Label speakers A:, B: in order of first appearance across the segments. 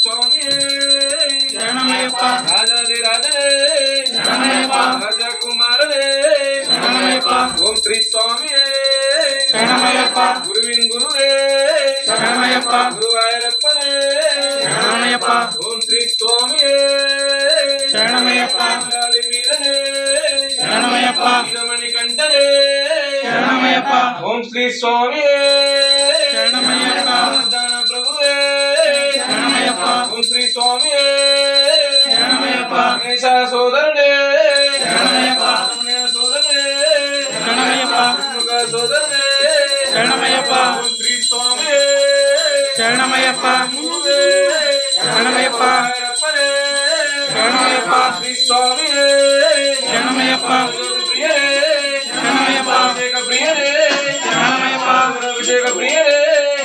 A: స్వామి
B: శరణమయ్యప్ప
A: రాజాది రాజనే
B: శరణమయ్యప్ప
A: రాజకుమారనే
B: శరణమయ్యప్ప
A: ఓం శ్రీ స్వామి
B: శరణమయ్యప్ప
A: గురువిన్ గురువే
B: శరణమయ్యప్ప
A: గురువాయూరప్పనే
B: శరణమయ్యప్ప
A: ఓం శ్రీ స్వామి
B: శరణమయ్యప్ప
A: వీరనే
B: శరణమయ్యప్ప
A: వీరమణి కంఠనే
B: శరణమయ్యప్ప
A: ఓం శ్రీ స్వామి
B: శరణమయ్యప్ప
A: దాన ప్రభువే
B: శరణమయ్యప్ప
A: ఓం శ్రీ స్వామి
B: శరణమయ్యప్ప
A: గణేశ సోదరుడే
B: శరణమయ్యప్ప
A: రమణ సోదరుడే
B: శరణమయ్యప్ప
A: ముఖ సోదరుడే
B: శరణమయ్యప్ప
A: ఓం శ్రీ స్వామి
B: శరణమయ్యప్ప
A: గురువే
B: శరణమయ్యప్ప
A: అప్పనే
B: శరణమయ్యప్ప
A: శ్రీ స్వామి
B: శరణమయ్యప్ప
A: ప్రియనే
B: శరణమయ్యప్ప
A: అభిషేక ప్రియనే
B: శరణమయ్యప్ప
A: అభిషేక ప్రియనే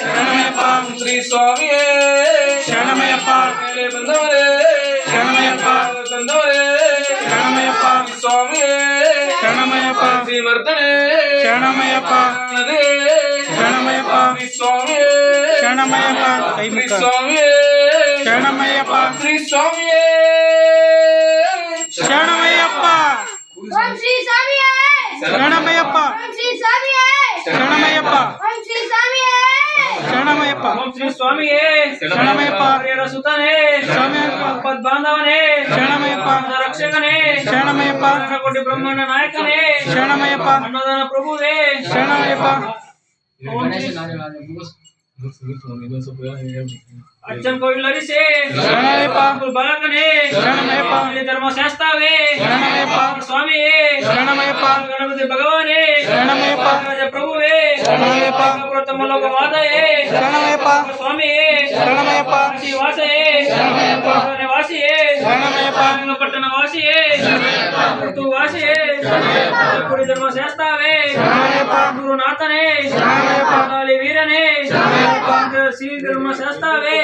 B: శరణమయ్యప్ప
A: శ్రీ స్వామి
B: శరణమయ్యప్ప
A: బంధవరే
B: శరణమయ్యప్ప
A: బంధవరే
B: శరణమయ్యప్ప
A: స్వామి
B: శరణమయ్యప్ప
A: శ్రీవర్ధనే
B: శరణమయ్యప్ప శరణమయ్యప్ప
A: శ్రీ స్వామి
B: శరణమయ్యప్ప
A: శ్రీ
B: కైముఖ
A: స్వామి
B: శరణమయ్యప్ప
A: శ్రీ స్వామి
B: శరణమయ్యప్ప
C: ఓం శ్రీ స్వామియే
B: శరణమయ్యప్ప
C: ఓం శ్రీ స్వామియే
B: శరణమయ్యప్ప
C: ఓం శ్రీ స్వామియే
B: శరణమయ్యప్ప
D: ఓం శ్రీ స్వామియే
B: శరణమయ్యప్ప
D: సుతనే
B: శరణమయ్యప్ప
D: పద్బాంధవనే
B: శరణమయ్యప్ప
D: రక్షకనే
B: శరణమయ్యప్ప
D: కోటి బ్రహ్మాండ నాయకనే
B: శరణమయ్యప్ప
D: అన్నదాన ప్రభువే
B: శరణమయ్యప్ప
D: అచ్చం కోయిలరిసే
B: శరణమయ్యప్ప
D: బలకనే
B: శరణమయ్యప్ప
D: ధర్మశాస్త్రావే
B: శరణమయ్యప్ప
D: స్వామియే
B: శరణమయ్యప్ప
D: గణపతి భగవానే
B: శరణమయ్యప్ప
D: ప్రభువే
B: శరణమయ్యప్ప
D: ప్రథమలోక మాతయే
B: శరణమయ్యప్ప
D: స్వామియే
B: శరణమయ్యప్ప
D: శ్రీవాసయే
B: శరణమయ్యప్ప
D: వాసియే
B: శరణమయ్యప్ప
D: పట్టణ వాసియే వాసియే ఇప్పుడు ధర్మశాస్త్రావే
B: శరణమయ్యప్ప
D: గురునాథనే
B: శరణమయ్యప్ప
D: వీరనే
B: శరణమయ్యప్ప
D: శ్రీ ధర్మశాస్త్రావే